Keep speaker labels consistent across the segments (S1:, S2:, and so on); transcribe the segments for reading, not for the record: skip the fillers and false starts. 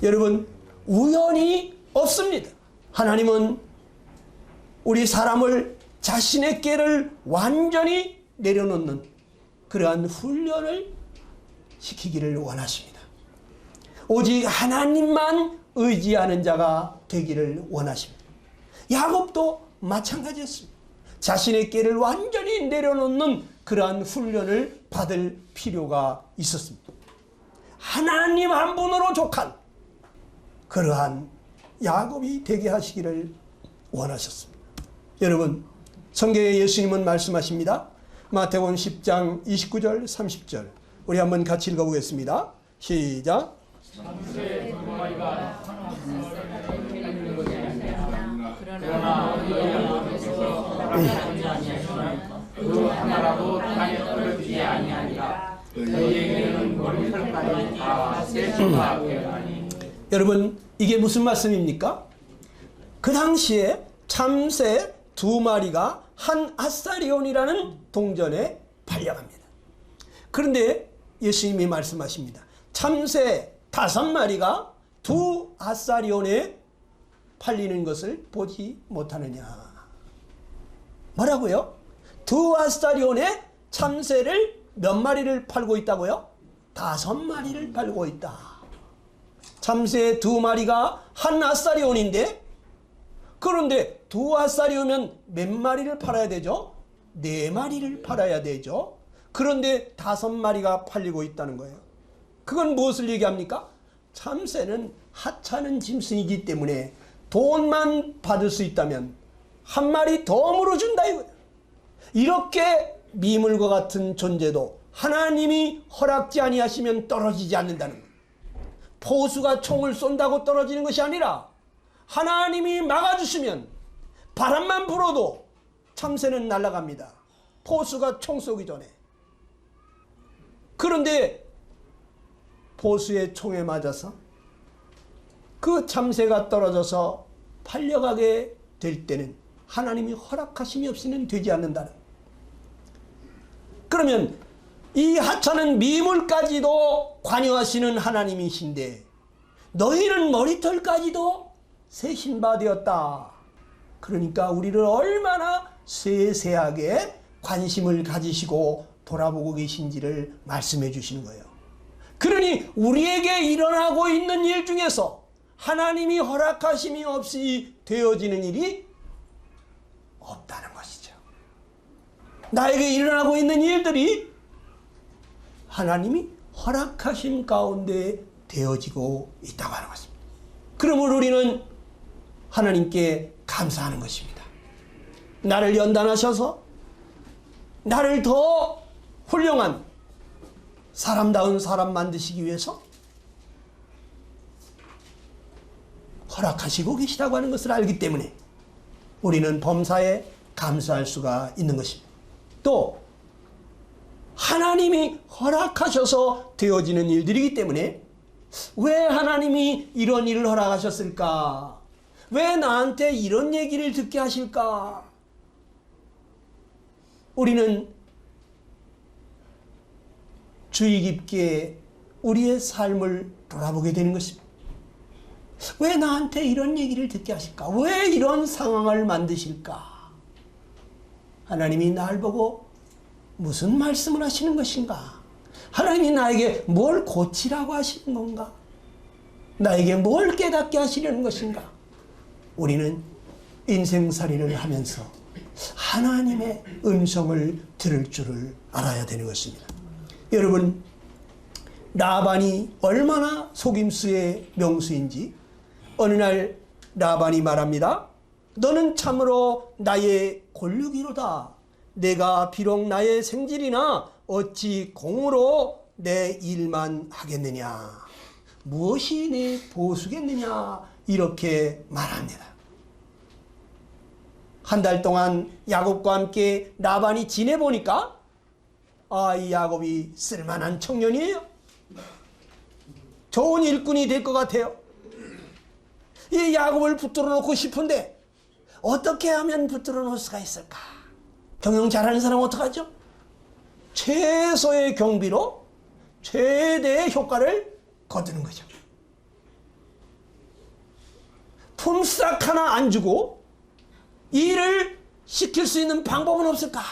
S1: 여러분, 우연이 없습니다. 하나님은 우리 사람을 자신의 꾀를 완전히 내려놓는 그러한 훈련을 시키기를 원하십니다. 오직 하나님만 의지하는 자가 되기를 원하십니다. 야곱도 마찬가지였습니다. 자신의 꾀를 완전히 내려놓는 그러한 훈련을 받을 필요가 있었습니다. 하나님 한 분으로 족한 그러한 야곱이 되게 하시기를 원하셨습니다. 여러분, 성경에 예수님은 말씀하십니다. 마태복음 10장 29절 30절 우리 한번 같이 읽어보겠습니다. 시작.
S2: 그러나 그 하나라도 땅에 떨어지지 아니하니라. 너희에게는 머리털까지 다 세수가 되었나니.
S1: 여러분, 이게 무슨 말씀입니까? 그 당시에 참새 2마리가 한 아사리온이라는 동전에 팔려갑니다. 그런데 예수님이 말씀하십니다. 참새 5마리가 2 아사리온에 팔리는 것을 보지 못하느냐. 뭐라고요? 2 아사리온에 참새를 몇 마리를 팔고 있다고요? 5마리를 팔고 있다. 참새 2마리가 한 아사리온인데, 그런데 2 아사리오면 몇 마리를 팔아야 되죠? 4마리를 팔아야 되죠. 그런데 5마리가 팔리고 있다는 거예요. 그건 무엇을 얘기합니까? 참새는 하찮은 짐승이기 때문에 돈만 받을 수 있다면 한 마리 더 물어준다 이거예요. 이렇게 미물과 같은 존재도 하나님이 허락지 아니하시면 떨어지지 않는다는 거예요. 포수가 총을 쏜다고 떨어지는 것이 아니라 하나님이 막아주시면 바람만 불어도 참새는 날아갑니다. 포수가 총 쏘기 전에. 그런데 포수의 총에 맞아서 그 참새가 떨어져서 팔려가게 될 때는 하나님이 허락하심이 없이는 되지 않는다는. 그러면 이 하찮은 미물까지도 관여하시는 하나님이신데 너희는 머리털까지도 세신 바 되었다. 그러니까 우리를 얼마나 세세하게 관심을 가지시고 돌아보고 계신지를 말씀해 주시는 거예요. 그러니 우리에게 일어나고 있는 일 중에서 하나님이 허락하심이 없이 되어지는 일이 없다는 것이죠. 나에게 일어나고 있는 일들이 하나님이 허락하심 가운데 되어지고 있다고 하는 것입니다. 그러므로 우리는 하나님께 감사하는 것입니다. 나를 연단하셔서 나를 더 훌륭한 사람다운 사람 만드시기 위해서 허락하시고 계시다고 하는 것을 알기 때문에 우리는 범사에 감사할 수가 있는 것입니다. 또 하나님이 허락하셔서 되어지는 일들이기 때문에 왜 하나님이 이런 일을 허락하셨을까? 왜 나한테 이런 얘기를 듣게 하실까? 우리는 주의 깊게 우리의 삶을 돌아보게 되는 것입니다. 왜 나한테 이런 얘기를 듣게 하실까? 왜 이런 상황을 만드실까? 하나님이 날 보고 무슨 말씀을 하시는 것인가? 하나님이 나에게 뭘 고치라고 하시는 건가? 나에게 뭘 깨닫게 하시려는 것인가? 우리는 인생살이를 하면서 하나님의 음성을 들을 줄을 알아야 되는 것입니다. 여러분, 라반이 얼마나 속임수의 명수인지 어느 날 라반이 말합니다. 너는 참으로 나의 골육이로다. 내가 비록 나의 생질이나 어찌 공으로 내 일만 하겠느냐. 무엇이 내 보수겠느냐. 이렇게 말합니다. 한 달 동안 야곱과 함께 라반이 지내보니까 이 야곱이 쓸만한 청년이에요. 좋은 일꾼이 될 것 같아요. 이 야곱을 붙들어 놓고 싶은데 어떻게 하면 붙들어 놓을 수가 있을까? 경영 잘하는 사람은 어떡하죠? 최소의 경비로 최대의 효과를 거두는 거죠. 품삯 하나 안 주고 일을 시킬 수 있는 방법은 없을까?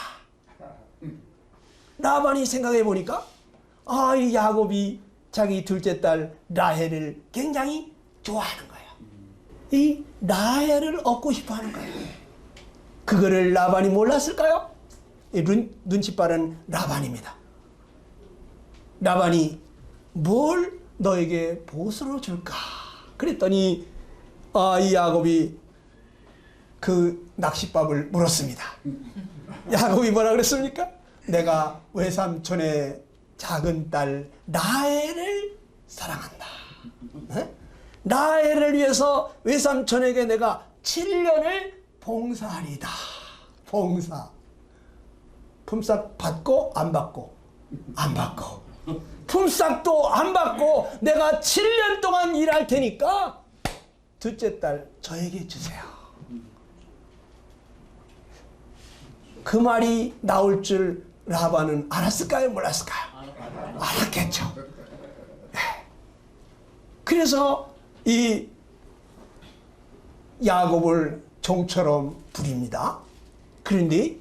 S1: 라반이 생각해 보니까 이 야곱이 자기 둘째 딸 라헬을 굉장히 좋아하는 거예요. 이 라헬을 얻고 싶어 하는 거예요. 그거를 라반이 몰랐을까요? 눈치 빠른 라반입니다. 라반이 뭘 너에게 보수로 줄까? 그랬더니 이 야곱이 그 낚싯밥을 물었습니다. 야곱이 뭐라 그랬습니까? 내가 외삼촌의 작은 딸 라헬을 사랑한다. 라헬을 위해서 외삼촌에게 내가 7년을 봉사하리다. 봉사. 품삯 받고 안 받고 안 받고 품삯도 안 받고 내가 7년 동안 일할 테니까 둘째 딸 저에게 주세요. 그 말이 나올 줄 라반은 알았을까요? 몰랐을까요? 알았겠죠. 그래서 이 야곱을 종처럼 부립니다. 그런데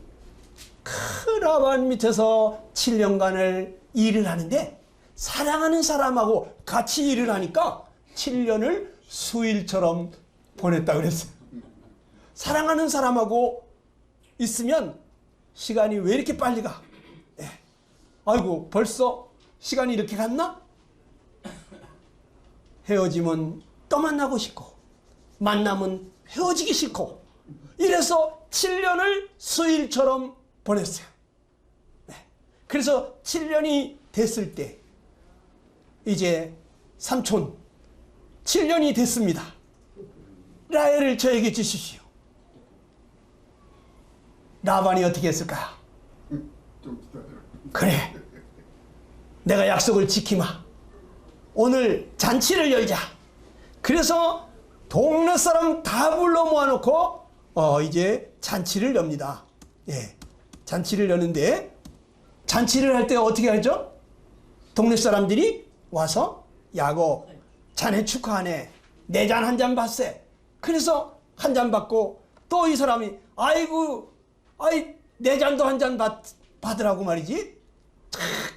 S1: 그 라반 밑에서 7년간을 일을 하는데 사랑하는 사람하고 같이 일을 하니까 7년을 수일처럼 보냈다 그랬어요. 사랑하는 사람하고 있으면 시간이 왜 이렇게 빨리 가? 아이고 벌써 시간이 이렇게 갔나? 헤어지면 또 만나고 싶고 만나면 헤어지기 싫고 이래서 7년을 수일처럼 보냈어요. 그래서 7년이 됐을 때 이제 삼촌 7년이 됐습니다. 라헬을 저에게 주십시오. 라반이 어떻게 했을까요? 그래, 내가 약속을 지키마. 오늘 잔치를 열자. 그래서 동네 사람 다 불러 모아놓고 이제 잔치를 엽니다. 잔치를 여는데 잔치를 할 때 어떻게 하죠? 동네 사람들이 와서 야곱 자네 축하하네. 내 잔 한 잔 받세. 그래서 한 잔 받고 또 이 사람이 아이고 내 잔도 한 잔 받으라고 말이지.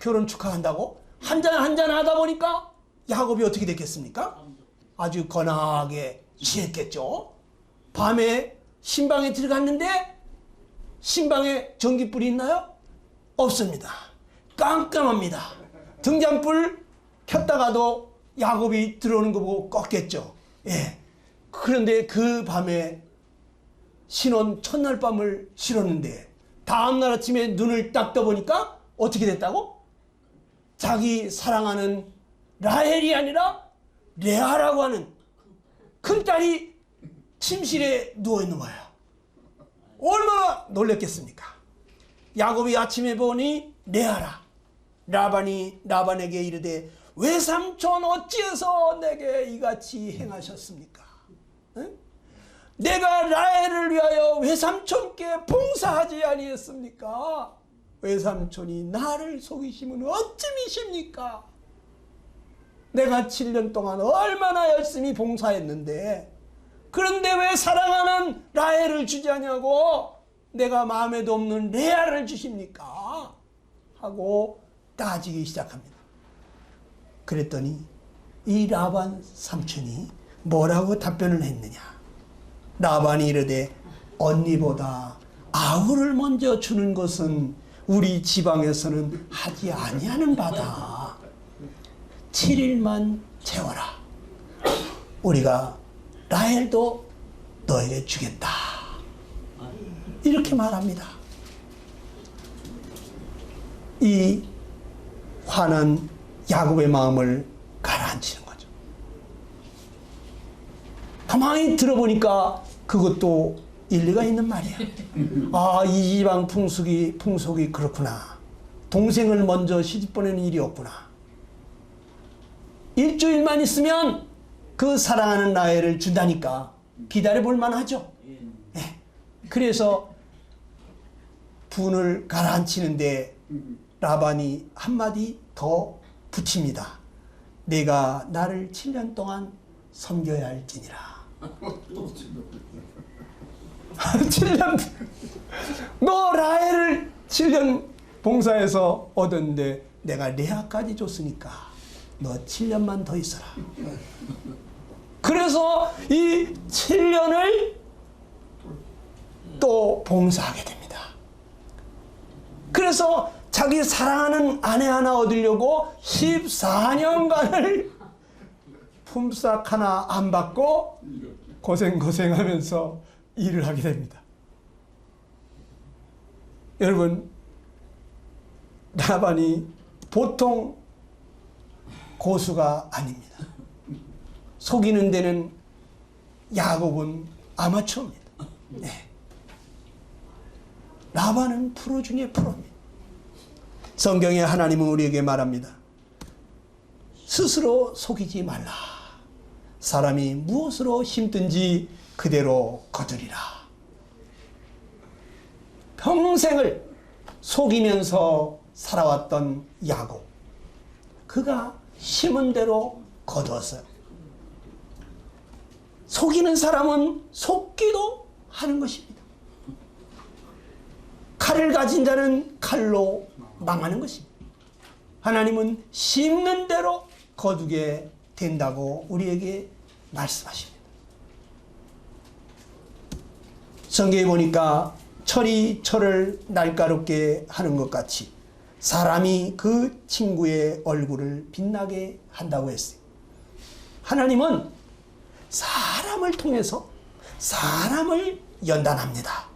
S1: 결혼 축하한다고 한 잔 하다 보니까 야곱이 어떻게 됐겠습니까? 아주 거나하게 취했겠죠. 밤에 신방에 들어갔는데 신방에 전기불이 있나요? 없습니다. 깜깜합니다. 등잔불 켰다가도 야곱이 들어오는 거 보고 껐겠죠. 그런데 그 밤에 신혼 첫날 밤을 실었는데 다음날 아침에 눈을 딱 떠보니까 어떻게 됐다고? 자기 사랑하는 라헬이 아니라 레아라고 하는 큰딸이 침실에 누워있는 거예요. 얼마나 놀랬겠습니까? 야곱이 아침에 보니 레아라. 라반이 라반에게 이르되 외삼촌 어찌해서 내게 이같이 행하셨습니까? 내가 라헬을 위하여 외삼촌께 봉사하지 아니했습니까? 외삼촌이 나를 속이시면 어찌미십니까? 내가 7년 동안 얼마나 열심히 봉사했는데 그런데 왜 사랑하는 라헬을 주지 않냐고 내가 마음에도 없는 레아를 주십니까? 하고 따지기 시작합니다. 그랬더니 이 라반 삼촌이 뭐라고 답변을 했느냐? 라반이 이르되 언니보다 아우를 먼저 주는 것은 우리 지방에서는 하지 아니하는 바다. 7일만 채워라. 우리가 라헬도 너에게 주겠다. 이렇게 말합니다. 이 화는 야곱의 마음을 가라앉히는 거죠. 가만히 들어보니까 그것도 일리가 있는 말이야. 이 지방 풍속이 그렇구나. 동생을 먼저 시집 보내는 일이 없구나. 일주일만 있으면 그 사랑하는 라헬을 준다니까 기다려볼 만하죠. 그래서 분을 가라앉히는데 라반이 한마디 더 붙입니다. 내가 나를 7년 동안 섬겨야 할지니라. 7년 너 라헬을 7년 봉사해서 얻었는데 내가 레아까지 줬으니까 너 7년만 더 있어라. 그래서 이 7년을 또 봉사하게 됩니다. 그래서 자기 사랑하는 아내 하나 얻으려고 14년간을 품삯 하나 안 받고 고생하면서 일을 하게 됩니다. 여러분, 라반이 보통 고수가 아닙니다. 속이는 데는 야곱은 아마추어입니다. 네. 라반은 프로 중에 프로입니다. 성경에 하나님은 우리에게 말합니다. 스스로 속이지 말라. 사람이 무엇으로 힘든지 그대로 거두리라. 평생을 속이면서 살아왔던 야곱. 그가 심은 대로 거두었어요. 속이는 사람은 속기도 하는 것입니다. 칼을 가진 자는 칼로 망하는 것입니다. 하나님은 심는 대로 거두게 된다고 우리에게 말씀하십니다. 성경에 보니까 철이 철을 날카롭게 하는 것 같이 사람이 그 친구의 얼굴을 빛나게 한다고 했어요. 하나님은 사람을 통해서 사람을 연단합니다.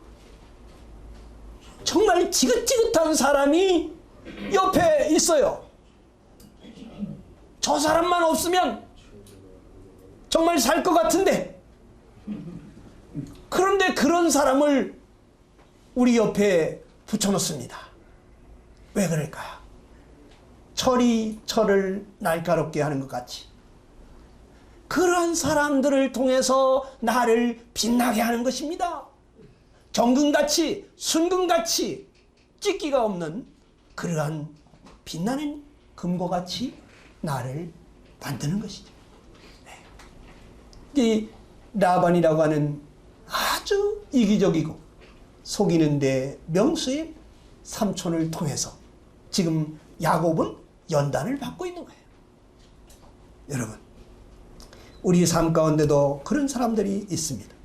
S1: 정말 지긋지긋한 사람이 옆에 있어요. 저 사람만 없으면 정말 살 것 같은데, 그런데 그런 사람을 우리 옆에 붙여놓습니다. 왜 그럴까요? 철이 철을 날카롭게 하는 것 같이 그러한 사람들을 통해서 나를 빛나게 하는 것입니다. 정금같이 순금같이 찢기가 없는 그러한 빛나는 금고같이 나를 만드는 것이죠. 네. 이 라반이라고 하는 아주 이기적이고 속이는데 명수의 삼촌을 통해서 지금 야곱은 연단을 받고 있는 거예요. 여러분, 우리 삶 가운데도 그런 사람들이 있습니다.